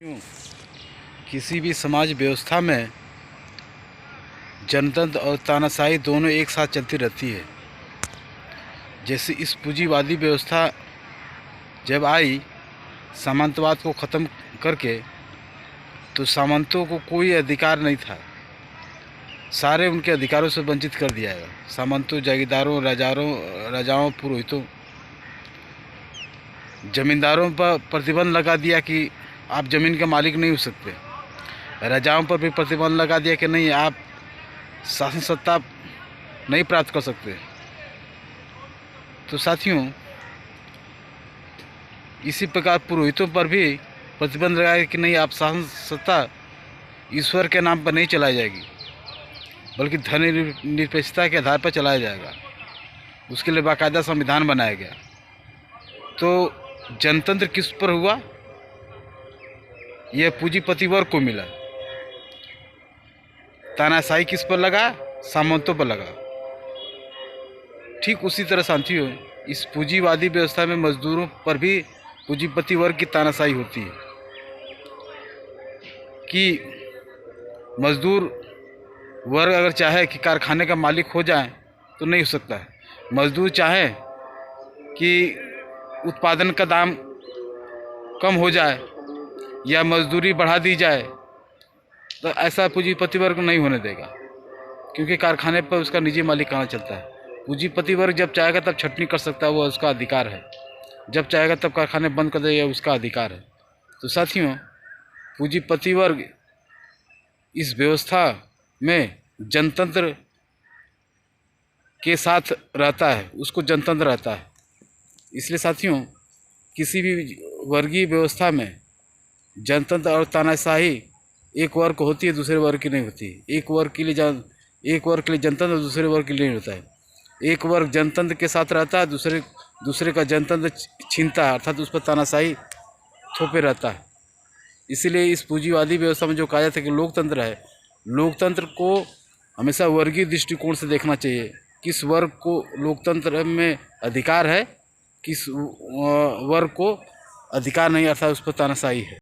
क्यों किसी भी समाज व्यवस्था में जनतंत्र और तानाशाही दोनों एक साथ चलती रहती है। जैसे इस पूंजीवादी व्यवस्था जब आई सामंतवाद को ख़त्म करके, तो सामंतों को कोई अधिकार नहीं था, सारे उनके अधिकारों से वंचित कर दिया गया। सामंतों, जागीरदारों, राजाओं, पुरोहितों, जमींदारों पर प्रतिबंध लगा दिया कि आप ज़मीन के मालिक नहीं हो सकते। राजाओं पर भी प्रतिबंध लगा दिया कि नहीं, आप शासन सत्ता नहीं प्राप्त कर सकते। तो साथियों, इसी प्रकार पुरोहितों पर भी प्रतिबंध लगाया कि नहीं, आप शासन सत्ता ईश्वर के नाम पर नहीं चलाई जाएगी, बल्कि धर्मनिरपेक्षता के आधार पर चलाया जाएगा। उसके लिए बाकायदा संविधान बनाया गया। तो जनतंत्र किस पर हुआ? यह पूंजीपति वर्ग को मिला। तानाशाही किस पर लगा? सामंतों पर लगा। ठीक उसी तरह साथियों, इस पूंजीवादी व्यवस्था में मजदूरों पर भी पूंजीपति वर्ग की तानाशाही होती है कि मजदूर वर्ग अगर चाहे कि कारखाने का मालिक हो जाए तो नहीं हो सकता है। मजदूर चाहे कि उत्पादन का दाम कम हो जाए या मजदूरी बढ़ा दी जाए, तो ऐसा पूंजीपति वर्ग नहीं होने देगा, क्योंकि कारखाने पर उसका निजी मालिकाना चलता है। पूंजीपति वर्ग जब चाहेगा तब छटनी कर सकता है, वो उसका अधिकार है। जब चाहेगा तब कारखाने बंद कर देगा, उसका अधिकार है। तो साथियों, पूंजीपति वर्ग इस व्यवस्था में जनतंत्र के साथ रहता है, उसको जनतंत्र रहता है। इसलिए साथियों, किसी भी वर्गीय व्यवस्था में जनतंत्र और तानाशाही एक वर्ग होती है, दूसरे वर्ग की नहीं होती। एक वर्ग के लिए जनतंत्र, दूसरे वर्ग के लिए नहीं होता है। एक वर्ग जनतंत्र के साथ रहता है, दूसरे का जनतंत्र छीनता है, अर्थात उस पर तानाशाही थोपे रहता है। इसीलिए इस पूंजीवादी व्यवस्था में जो कहा जाता है कि लोकतंत्र है, लोकतंत्र को हमेशा वर्गीय दृष्टिकोण से देखना चाहिए। किस वर्ग को लोकतंत्र में अधिकार है, किस वर्ग को अधिकार नहीं, अर्थात उस पर तानाशाही है।